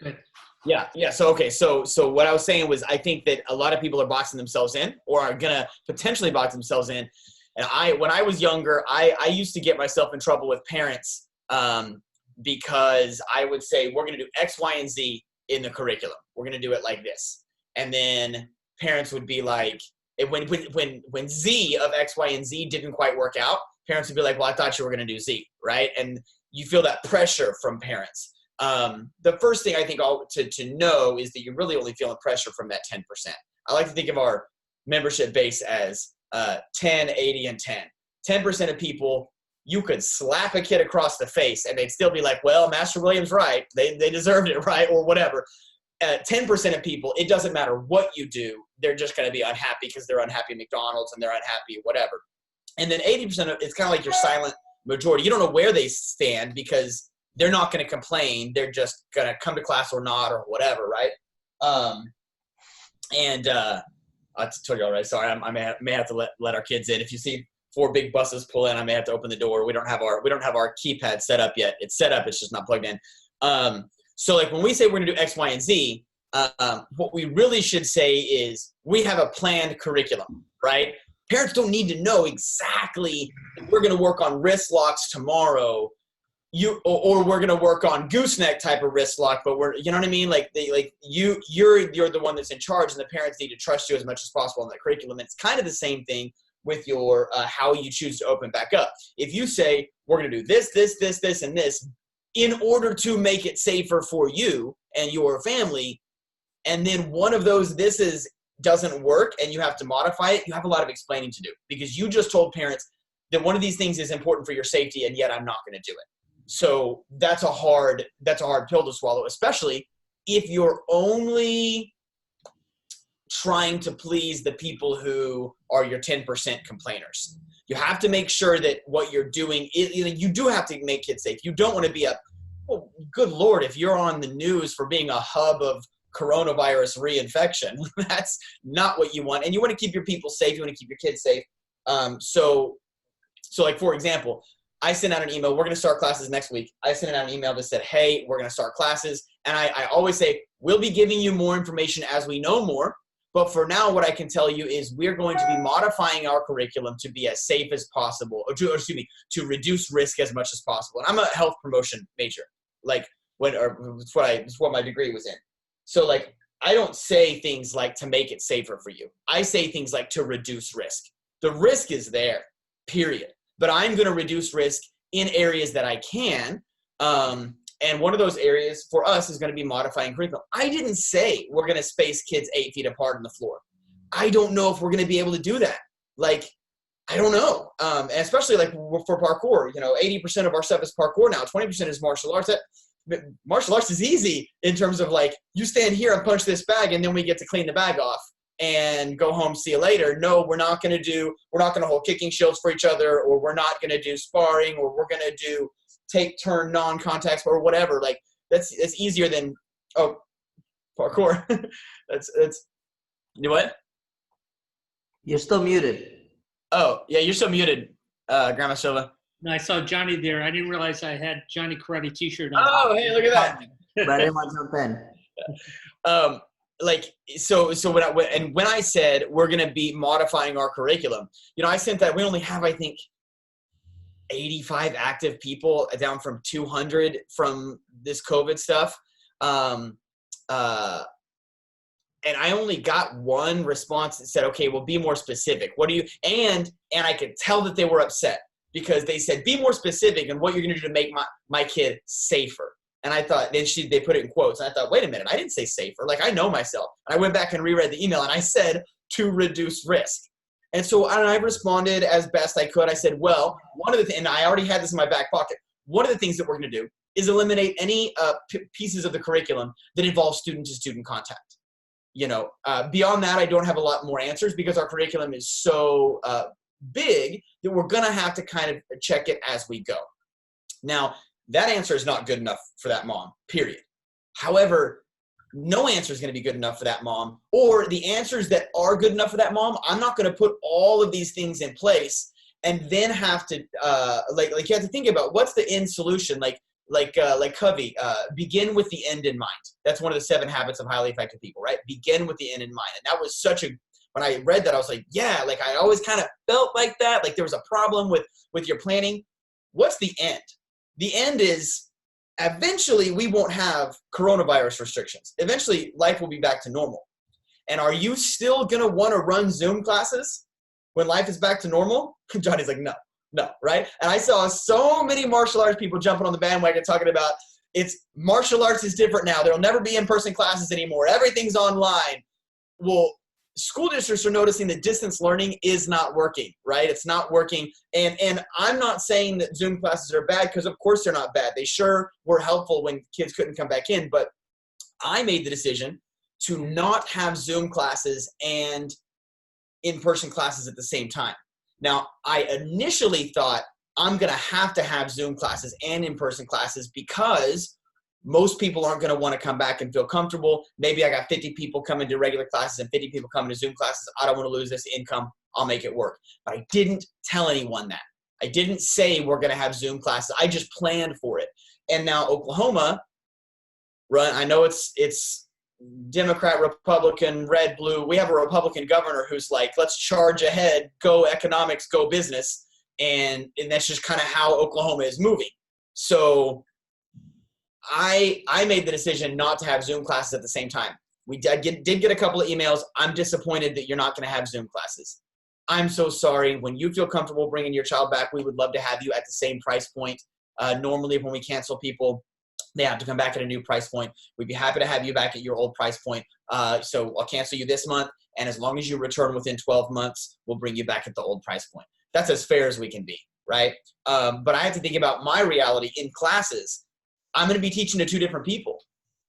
Good. Yeah. So, okay. So what I was saying was, I think that a lot of people are boxing themselves in, or are going to potentially box themselves in. And when I was younger, I used to get myself in trouble with parents, because I would say, we're going to do X, Y, and Z in the curriculum. We're going to do it like this. And then parents would be like, when Z of X, Y, and Z didn't quite work out, parents would be like, well, I thought you were going to do Z, right? And you feel that pressure from parents. The first thing I think to know is that you're really only feeling pressure from that 10%. I like to think of our membership base as 10, 80, and 10. 10% of people, you could slap a kid across the face and they'd still be like, well, Master William's right. They deserved it, right? Or whatever. 10% of people, it doesn't matter what you do. They're just going to be unhappy because they're unhappy at McDonald's and they're unhappy whatever. And then 80% of it's kind of like your silent majority. You don't know where they stand because they're not going to complain. They're just going to come to class or not or whatever, right? I told you already. Sorry, I may have to let our kids in. If you see 4 big buses pull in, I may have to open the door. We don't have our keypad set up yet. It's set up. It's just not plugged in. So like when we say we're going to do X, Y, and Z, what we really should say is we have a planned curriculum, right? Parents don't need to know exactly we're going to work on wrist locks tomorrow, or we're going to work on gooseneck type of wrist lock, but you know what I mean? Like you're the one that's in charge, and the parents need to trust you as much as possible in that curriculum. And it's kind of the same thing with your how you choose to open back up. If you say we're going to do this, and this, in order to make it safer for you and your family, and then one of those doesn't work and you have to modify it, you have a lot of explaining to do, because you just told parents that one of these things is important for your safety, and yet I'm not going to do it. So that's a hard pill to swallow, especially if you're only trying to please the people who are your 10% complainers. You have to make sure that what you're doing is, you do have to make kids safe. You don't want to be good Lord, if you're on the news for being a hub of coronavirus reinfection, that's not what you want. And you want to keep your people safe. You want to keep your kids safe. So like, for example, I sent out an email. We're going to start classes next week. I sent out an email that said, hey, we're going to start classes. And I always say, we'll be giving you more information as we know more. But for now, what I can tell you is we're going to be modifying our curriculum to be as safe as possible, to reduce risk as much as possible. And I'm a health promotion major, it's what my degree was in. So like, I don't say things like to make it safer for you. I say things like to reduce risk. The risk is there, period. But I'm going to reduce risk in areas that I can. And one of those areas for us is going to be modifying curriculum. I didn't say we're going to space kids 8 feet apart on the floor. I don't know if we're going to be able to do that. Like, I don't know. And especially like for parkour, 80% of our stuff is parkour now. 20% is martial arts. Martial arts is easy in terms of like, you stand here and punch this bag and then we get to clean the bag off and go home, see you later. No, we're not going to hold kicking shields for each other, or we're not going to do sparring, or we're going to do take turn non-contacts or whatever. Like that's easier than parkour. that's you know what? You're still muted. Oh yeah, you're still muted, Grandma Silva. No, I saw Johnny there. I didn't realize I had Johnny Karate t-shirt on. Oh, hey, look at that. But I didn't want to jump in. When I said we're going to be modifying our curriculum, I sent that. We only have, I think, 85 active people, down from 200 from this COVID stuff. And I only got one response that said, okay, well, be more specific. What do you, and I could tell that they were upset because they said, be more specific and what you're going to do to make my kid safer. And I thought, then they put it in quotes. And I thought, wait a minute, I didn't say safer. Like, I know myself. And I went back and reread the email and I said to reduce risk. And so I responded as best I could. I said, well, one of the things, and I already had this in my back pocket, one of the things that we're going to do is eliminate any pieces of the curriculum that involve student-to-student contact. Beyond that, I don't have a lot more answers because our curriculum is so big that we're going to have to kind of check it as we go. Now, that answer is not good enough for that mom, period. However, no answer is going to be good enough for that mom, or the answers that are good enough for that mom, I'm not going to put all of these things in place and then have to, you have to think about what's the end solution. Like, Covey, begin with the end in mind. That's one of the 7 habits of highly effective people, right? Begin with the end in mind. And that was when I read that, I was like, yeah, like I always kind of felt like that. Like there was a problem with your planning. What's the end? The end is eventually we won't have coronavirus restrictions. Eventually life will be back to normal. And are you still going to want to run Zoom classes when life is back to normal? Johnny's like, no, right? And I saw so many martial arts people jumping on the bandwagon talking about martial arts is different now. There'll never be in-person classes anymore. Everything's online. Well, school districts are noticing that distance learning is not working, right? It's not working. And I'm not saying that Zoom classes are bad, because of course they're not bad. They sure were helpful when kids couldn't come back in. But I made the decision to not have Zoom classes and in-person classes at the same time. Now, I initially thought I'm going to have Zoom classes and in-person classes because most people aren't going to want to come back and feel comfortable. Maybe I got 50 people coming to regular classes and 50 people coming to Zoom classes. I don't want to lose this income. I'll make it work. But I didn't tell anyone that. I didn't say we're going to have Zoom classes. I just planned for it. And now Oklahoma, I know it's Democrat, Republican, red, blue. We have a Republican governor who's like, let's charge ahead, go economics, go business. And that's just kind of how Oklahoma is moving. So I made the decision not to have Zoom classes at the same time. We did get a couple of emails. I'm disappointed that you're not going to have Zoom classes. I'm so sorry. When you feel comfortable bringing your child back, we would love to have you at the same price point. Normally, when we cancel people, they have to come back at a new price point. We'd be happy to have you back at your old price point. So I'll cancel you this month. And as long as you return within 12 months, we'll bring you back at the old price point. That's as fair as we can be, right? But I have to think about my reality in classes. I'm going to be teaching to 2 different people,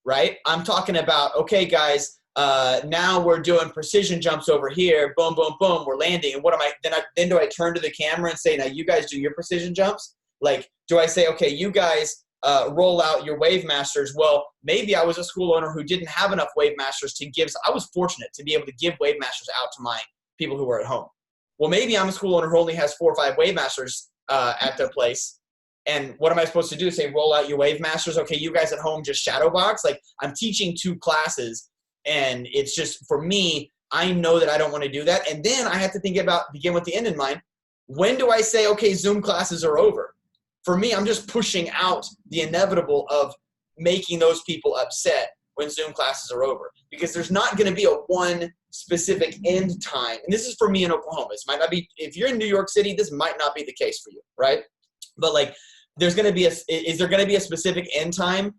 right? I'm talking about, okay, guys, now we're doing precision jumps over here. Boom, boom, boom. We're landing. And what am I? Then do I turn to the camera and say, now you guys do your precision jumps? Like, do I say, okay, you guys roll out your Wave Masters? Well, maybe I was a school owner who didn't have enough Wave Masters to give. So I was fortunate to be able to give Wave Masters out to my people who were at home. Well, maybe I'm a school owner who only has 4 or 5 Wave Masters at their place. And what am I supposed to do? Say, roll out your Wave Masters. Okay, you guys at home just shadow box. Like, I'm teaching 2 classes, and it's just, for me, I know that I don't want to do that. And then I have to begin with the end in mind. When do I say, okay, Zoom classes are over? For me, I'm just pushing out the inevitable of making those people upset when Zoom classes are over, because there's not going to be a one specific end time. And this is for me in Oklahoma. This might not be, if you're in New York City, this might not be the case for you, right? But like, is there going to be a specific end time?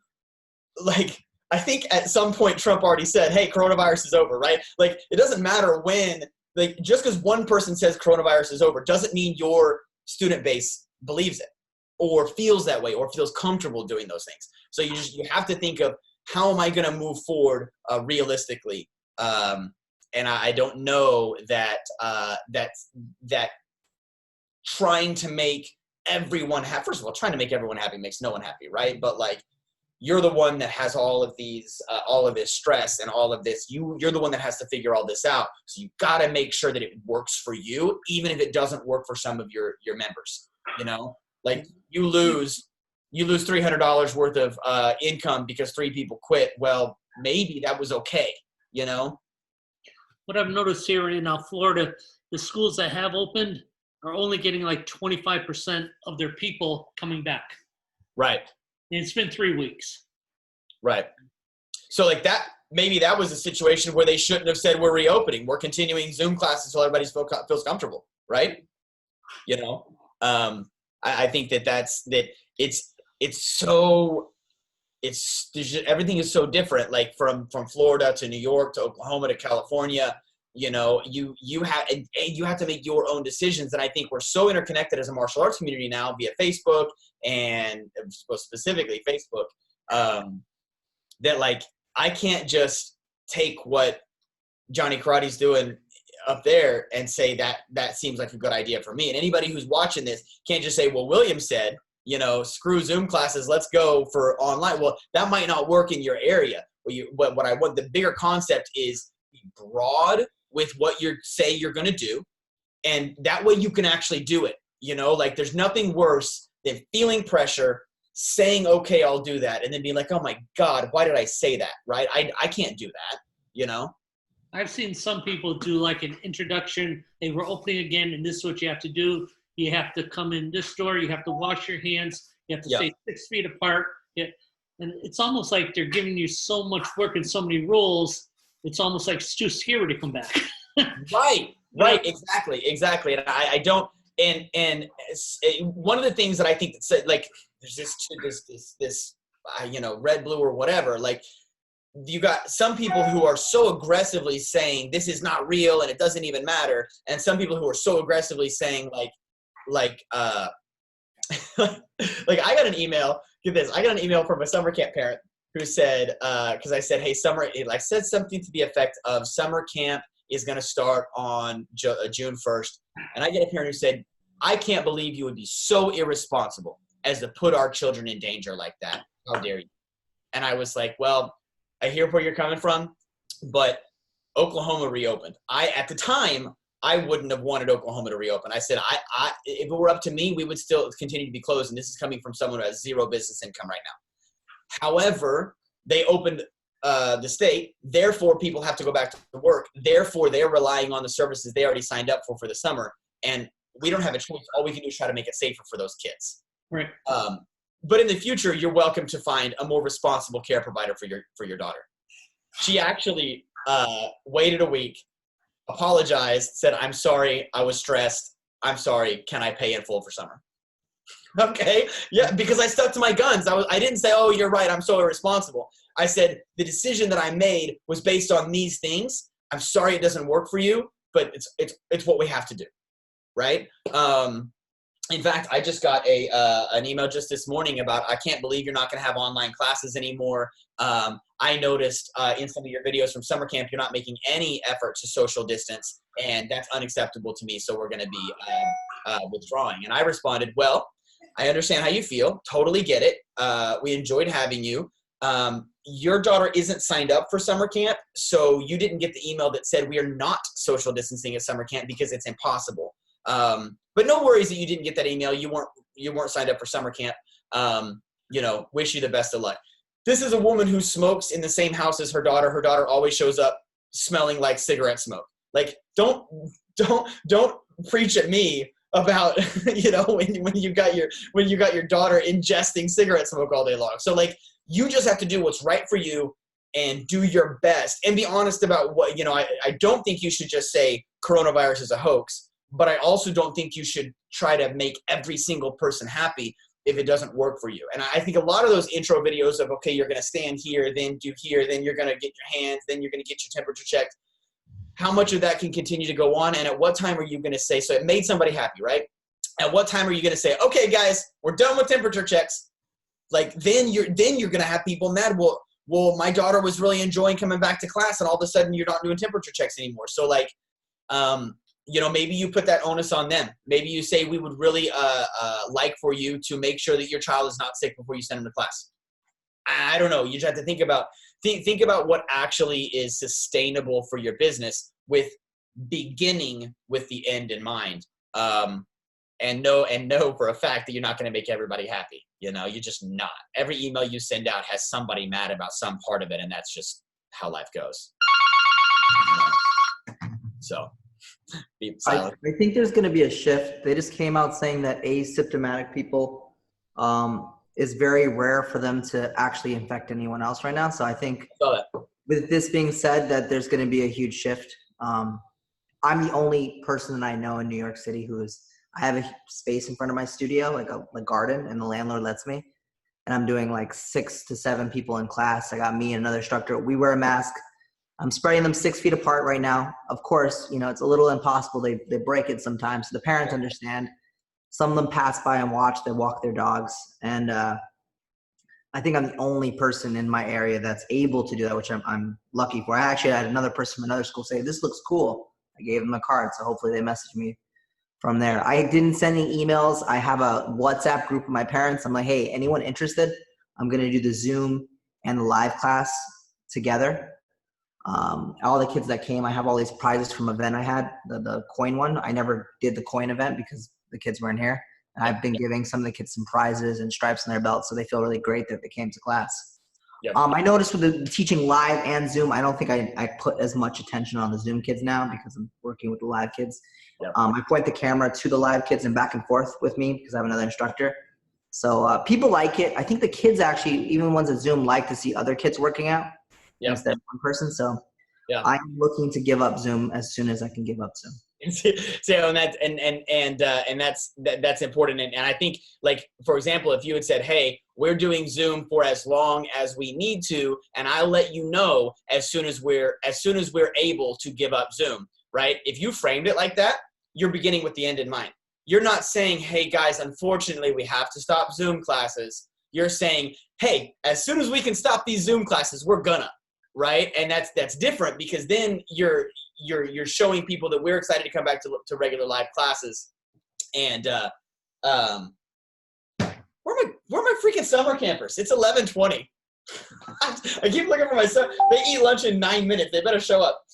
Like, I think at some point Trump already said, hey, coronavirus is over, right? Like, it doesn't matter when, like, just because one person says coronavirus is over doesn't mean your student base believes it or feels that way or feels comfortable doing those things. So you have to think of, how am I going to move forward realistically? And I don't know that trying to make everyone happy. First of all, trying to make everyone happy makes no one happy, right? But like, you're the one that has all of this stress and all of this. You're the one that has to figure all this out. So you got to make sure that it works for you, even if it doesn't work for some of your members. You know, like you lose $300 worth of income because 3 people quit. Well, maybe that was okay. You know. What I've noticed here in Florida, the schools that have opened are only getting like 25% of their people coming back. Right. And it's been 3 weeks. Right. So like that, maybe that was a situation where they shouldn't have said we're reopening. We're continuing Zoom classes until everybody feels comfortable. Right. You know, I think everything is so different, like from Florida to New York to Oklahoma to California. You know, you have to make your own decisions. And I think we're so interconnected as a martial arts community now via Facebook and specifically Facebook, that like, I can't just take what Johnny Karate's doing up there and say that seems like a good idea for me. And anybody who's watching this can't just say, well, William said, you know, screw Zoom classes, let's go for online. Well, that might not work in your area. What I want, the bigger concept is be broad with what you're going to do. And that way you can actually do it. You know, like there's nothing worse than feeling pressure saying, okay, I'll do that, and then being like, oh my God, why did I say that, right? I can't do that, you know? I've seen some people do like an introduction. Hey, we're opening again, and this is what you have to do. You have to come in this door. You have to wash your hands. You have to stay 6 feet apart. Yeah. And it's almost like they're giving you so much work and so many rules. It's almost like it's too scary to come back. Right. Exactly. And I don't, and one of the things that I think that, like, there's this red, blue, or whatever, like, you got some people who are so aggressively saying this is not real and it doesn't even matter, and some people who are so aggressively saying like I got an email. Get this, I got an email from a summer camp parent who said, because I said, hey, I said something to the effect of summer camp is going to start on June 1st, and I get a parent who said, I can't believe you would be so irresponsible as to put our children in danger like that. How dare you? And I was like, well, I hear where you're coming from, but Oklahoma reopened. At the time, I wouldn't have wanted Oklahoma to reopen. I said, if it were up to me, we would still continue to be closed. And this is coming from someone who has zero business income right now. However, they opened the state. Therefore, people have to go back to work. Therefore, they're relying on the services they already signed up for the summer. And we don't have a choice. All we can do is try to make it safer for those kids. Right. But in the future, you're welcome to find a more responsible care provider for your daughter. She actually waited a week, apologized, said, I'm sorry, I was stressed. I'm sorry, can I pay in full for summer? Okay, yeah, because I stuck to my guns. I didn't say, oh, you're right, I'm so irresponsible. I said, the decision that I made was based on these things. I'm sorry it doesn't work for you, but it's what we have to do, right? In fact, I just got an email just this morning about, I can't believe you're not going to have online classes anymore. I noticed in some of your videos from summer camp, you're not making any effort to social distance, and that's unacceptable to me, so we're going to be withdrawing. And I responded, well, I understand how you feel. Totally get it. We enjoyed having you. Your daughter isn't signed up for summer camp, so you didn't get the email that said we are not social distancing at summer camp because it's impossible. But no worries that you didn't get that email. You weren't signed up for summer camp. Wish you the best of luck. This is a woman who smokes in the same house as her daughter. Her daughter always shows up smelling like cigarette smoke. Like, don't preach at me about, when you got your daughter ingesting cigarette smoke all day long. So, like, you just have to do what's right for you and do your best and be honest about what, I don't think you should just say coronavirus is a hoax. But I also don't think you should try to make every single person happy if it doesn't work for you. And I think a lot of those intro videos of, okay, you're going to stand here, then do here, then you're going to get your hands, then you're going to get your temperature checked. How much of that can continue to go on? And at what time are you going to say, so it made somebody happy, right? At what time are you going to say, okay, guys, we're done with temperature checks? Like, then you're going to have people mad. Well, my daughter was really enjoying coming back to class, and all of a sudden you're not doing temperature checks anymore. So, like, maybe you put that onus on them. Maybe you say, we would really like for you to make sure that your child is not sick before you send them to class. I don't know. You just have to think about what actually is sustainable for your business, with beginning with the end in mind. And know for a fact that you're not going to make everybody happy. You're just not. Every email you send out has somebody mad about some part of it, and that's just how life goes. So. I think there's going to be a shift. They just came out saying that asymptomatic people is very rare for them to actually infect anyone else right now. So I think with this being said, that there's going to be a huge shift. I'm the only person that I know in New York City I have a space in front of my studio, like a garden, and the landlord lets me. And I'm doing like 6 to 7 people in class. I got me and another instructor. We wear a mask. I'm spraying them 6 feet apart right now. Of course, it's a little impossible. They break it sometimes. So the parents understand. Some of them pass by and watch. They walk their dogs. And I think I'm the only person in my area that's able to do that, which I'm lucky for. I actually had another person from another school say, this looks cool. I gave them a card. So hopefully they message me from there. I didn't send any emails. I have a WhatsApp group of my parents. I'm like, hey, anyone interested? I'm going to do the Zoom and the live class together. All the kids that came, I have all these prizes from an event I had, the coin one. I never did the coin event because the kids weren't here. And I've been giving some of the kids some prizes and stripes on their belt, so they feel really great that they came to class. Yep. I noticed with the teaching live and Zoom, I don't think I put as much attention on the Zoom kids now because I'm working with the live kids. Yep. I point the camera to the live kids and back and forth with me because I have another instructor. So people like it. I think the kids actually, even the ones at Zoom, like to see other kids working out instead of one person. So I'm looking to give up Zoom as soon as I can give up Zoom. So and that's important. And I think, like, for example, if you had said, hey, we're doing Zoom for as long as we need to, and I'll let you know as soon as we're able to give up Zoom, right? If you framed it like that, you're beginning with the end in mind. You're not saying, hey guys, unfortunately we have to stop Zoom classes. You're saying, hey, as soon as we can stop these Zoom classes, we're gonna, right? And that's different, because then you're showing people that we're excited to come back to regular live classes. And where are my freaking summer campers? It's 11:20. I keep looking for my son. They eat lunch in 9 minutes. They better show up.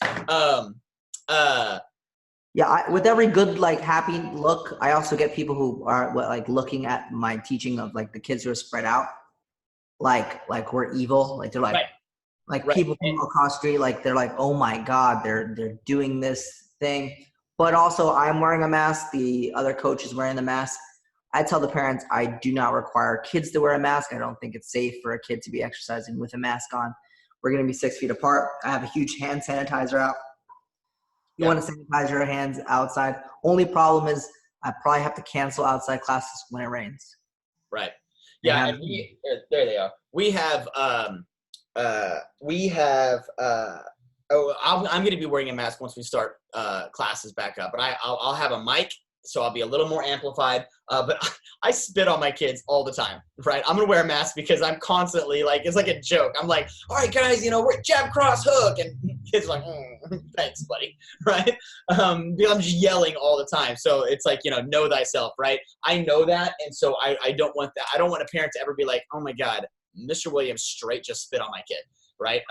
With every good, like, happy look, I also get people who are like looking at my teaching of like the kids who are spread out, like we're evil. Like they're like, people from across the street, like they're like, oh my God, they're doing this thing. But also I'm wearing a mask. The other coach is wearing the mask. I tell the parents I do not require kids to wear a mask. I don't think it's safe for a kid to be exercising with a mask on. We're going to be 6 feet apart. I have a huge hand sanitizer out. You want to sanitize your hands outside. Only problem is I probably have to cancel outside classes when it rains. Right. Yeah. And there they are. I'm going to be wearing a mask once we start classes back up, but I'll have a mic, so I'll be a little more amplified. But I spit on my kids all the time, right? I'm going to wear a mask because I'm constantly like, it's like a joke. I'm like, all right, guys, we're jab, cross, hook. And kids are like, thanks, buddy, right? Because I'm just yelling all the time. So it's like, know thyself, right? I know that. And so I don't want that. I don't want a parent to ever be like, oh my God, Mr. Williams straight just spit on my kid, right?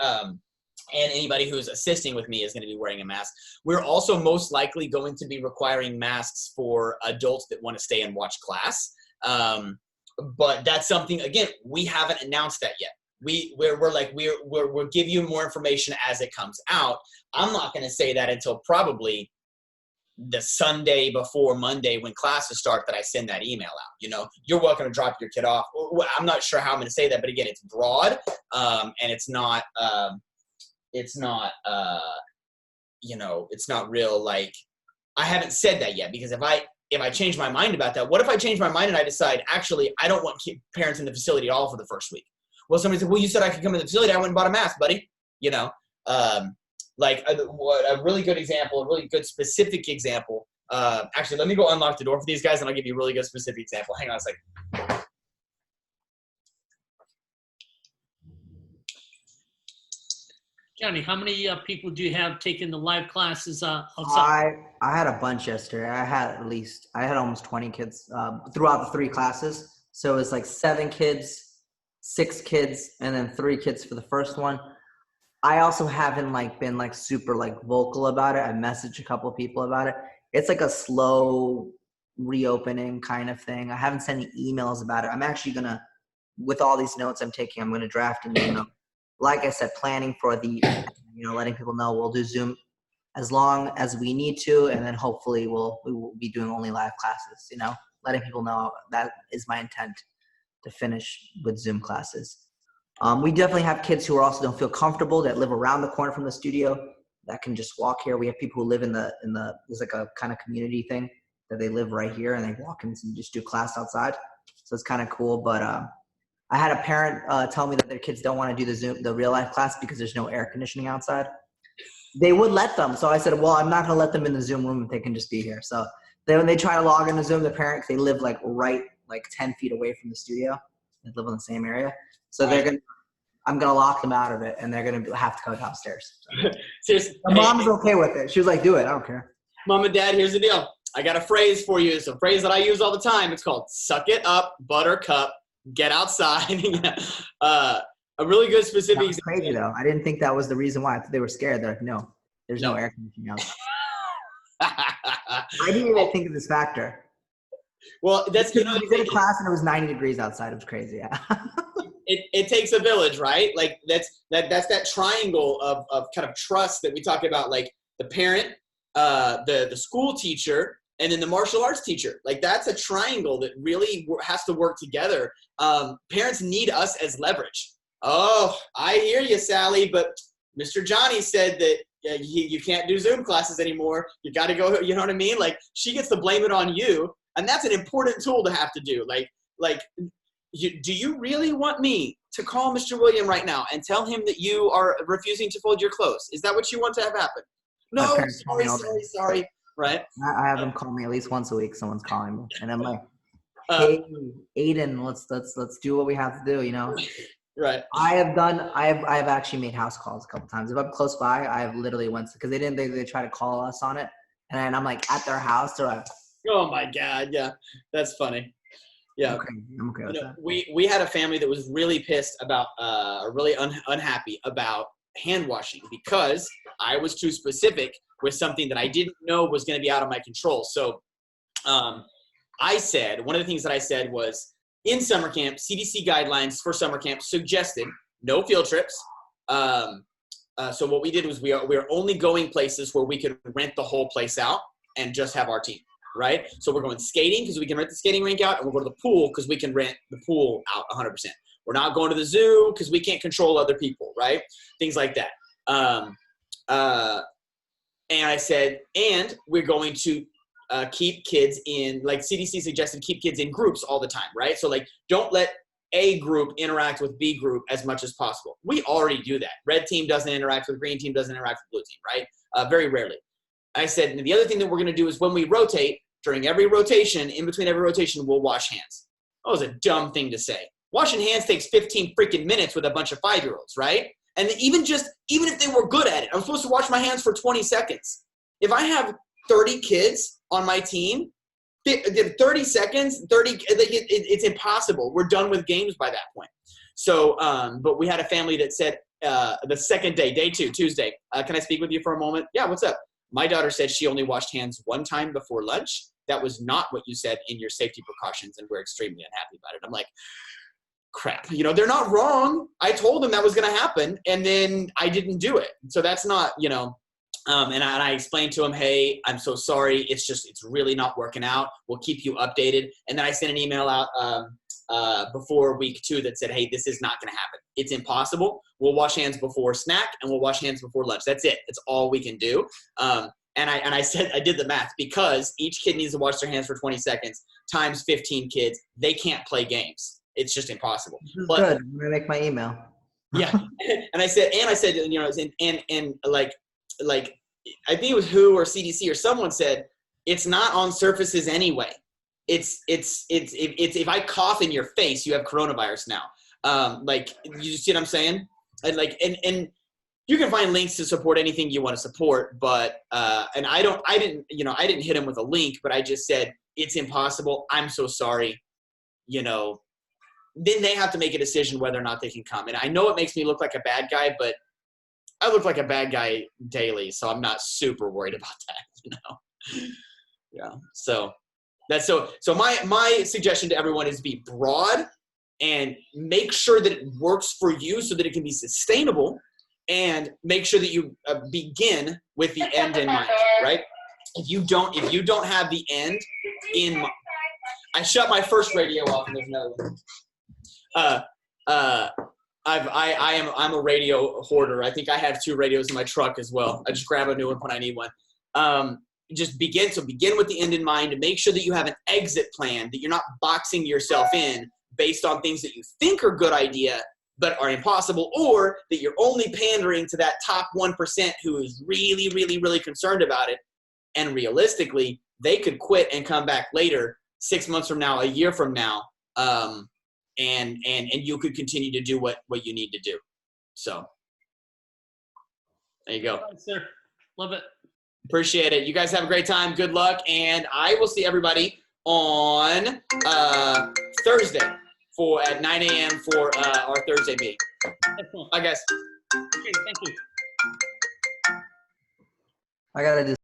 And anybody who's assisting with me is going to be wearing a mask. We're also most likely going to be requiring masks for adults that want to stay and watch class. But that's something, again, we haven't announced that yet. We'll give you more information as it comes out. I'm not going to say that until probably the Sunday before Monday when classes start, that I send that email out. You're welcome to drop your kid off. I'm not sure how I'm going to say that, but again, it's broad, and it's not real. Like, I haven't said that yet, because if I change my mind about that, what if I change my mind and I decide, actually, I don't want parents in the facility at all for the first week? Well, somebody said, well, you said I could come in the facility. I went and bought a mask, buddy. Like a really good example, a really good specific example. Actually, let me go unlock the door for these guys and I'll give you a really good specific example. Hang on a second. Johnny, how many people do you have taking the live classes outside? I had a bunch yesterday. I had almost 20 kids throughout the 3 classes. So it's like 7 kids, 6 kids, and then 3 kids for the first one. I also haven't been super vocal about it. I messaged a couple of people about it. It's like a slow reopening kind of thing. I haven't sent any emails about it. I'm actually gonna, with all these notes I'm taking, I'm gonna draft an email. Like I said, planning for the, letting people know we'll do Zoom as long as we need to, and then hopefully we will be doing only live classes. Letting people know that is my intent to finish with Zoom classes. We definitely have kids who also don't feel comfortable, that live around the corner from the studio, that can just walk here. We have people who live in the there's like a kind of community thing that they live right here and they walk in and just do class outside. So it's kind of cool. But I had a parent tell me that their kids don't want to do the real life class because there's no air conditioning outside. They would let them. So I said, well, I'm not going to let them in the Zoom room if they can just be here. So when they try to log into Zoom, the parents, they live right 10 feet away from the studio. They live in the same area. So I'm going to lock them out of it, and they're going to have to go downstairs. So. Seriously. My mom's okay with it. She was like, do it. I don't care. Mom and Dad, here's the deal. I got a phrase for you. It's a phrase that I use all the time. It's called suck it up, buttercup, get outside. A really good specific example. Crazy, though. I didn't think that was the reason why. I thought they were scared. They're like, no, there's no air conditioning outside. I didn't even think of this factor. Well, that's we did a class and it was 90 degrees outside. It was crazy. Yeah. It takes a village, right? Like that's that triangle of kind of trust that we talk about, like the parent, the school teacher, and then the martial arts teacher. Like that's a triangle that really has to work together. Parents need us as leverage. Oh, I hear you, Sally, but Mr. Johnny said that you can't do Zoom classes anymore. You got to go, you know what I mean? Like she gets to blame it on you. And that's an important tool to have to do. Do you really want me to call Mr. William right now and tell him that you are refusing to fold your clothes? Is that what you want to have happen? No, sorry. Right? I have them call me at least once a week. Someone's calling me, and I'm like, "Hey, Aiden, let's do what we have to do." You know. Right. I've actually made house calls a couple times. If I'm close by, I have literally went because they try to call us on it, and then I'm like at their house. They're like, "Oh my God, yeah, that's funny." Yeah, I'm okay with that. We had a family that was really pissed about, really unhappy about hand washing because I was too specific with something that I didn't know was going to be out of my control. So, I said one of the things that I said was in summer camp, CDC guidelines for summer camp suggested no field trips. So what we did was we are only going places where we could rent the whole place out and just have our team. Right? So we're going skating because we can rent the skating rink out, and we'll go to the pool because we can rent the pool out 100%. We're not going to the zoo because we can't control other people, right? Things like that. And I said, and we're going to keep kids in, like CDC suggested, keep kids in groups all the time, right? So like, don't let A group interact with B group as much as possible. We already do that. Red team doesn't interact with green team, doesn't interact with blue team, right? Very rarely. I said, and the other thing that we're going to do is when we rotate, during every rotation, in between every rotation, we'll wash hands. That was a dumb thing to say. Washing hands takes 15 freaking minutes with a bunch of 5-year-olds, right? And even if they were good at it, I'm supposed to wash my hands for 20 seconds. If I have 30 kids on my team, 30 seconds, it's impossible. We're done with games by that point. So, but we had a family that said the second day, day 2, Tuesday, can I speak with you for a moment? Yeah, what's up? My daughter said she only washed hands one time before lunch. That was not what you said in your safety precautions, and we're extremely unhappy about it. I'm like, crap. They're not wrong. I told them that was going to happen, and then I didn't do it. So that's not, and I explained to him, hey, I'm so sorry. It's really not working out. We'll keep you updated. And then I sent an email out before week 2 that said, hey, this is not going to happen. It's impossible. We'll wash hands before snack and we'll wash hands before lunch. That's it. That's all we can do. And I said, I did the math because each kid needs to wash their hands for 20 seconds times 15 kids. They can't play games. It's just impossible. Good. I'm going to make my email. Yeah. And I said, and like, I think it was WHO or CDC or someone said, it's not on surfaces anyway. It's if I cough in your face, you have coronavirus now. Like, you see what I'm saying? And you can find links to support anything you want to support, but and I didn't hit him with a link, but I just said it's impossible. I'm so sorry. Then they have to make a decision whether or not they can come. And I know it makes me look like a bad guy, but I look like a bad guy daily, so I'm not super worried about that. Yeah. So that's so my suggestion to everyone is be broad and make sure that it works for you so that it can be sustainable, and make sure that you begin with the end in mind, right? If you don't have the end in mind, I shut my first radio off and there's another one. I'm a radio hoarder. I think I have 2 radios in my truck as well. I just grab a new one when I need one. Begin with the end in mind, and make sure that you have an exit plan, that you're not boxing yourself in based on things that you think are good idea but are impossible, or that you're only pandering to that top 1% who is really, really, really concerned about it. And realistically, they could quit and come back later, 6 months from now, a year from now, and you could continue to do what you need to do. So there you go. Thanks, sir. Love it. Appreciate it. You guys have a great time. Good luck. And I will see everybody on Thursday at 9 a.m. for our Thursday meeting. Excellent. Bye, guys. Okay, thank you. I got to do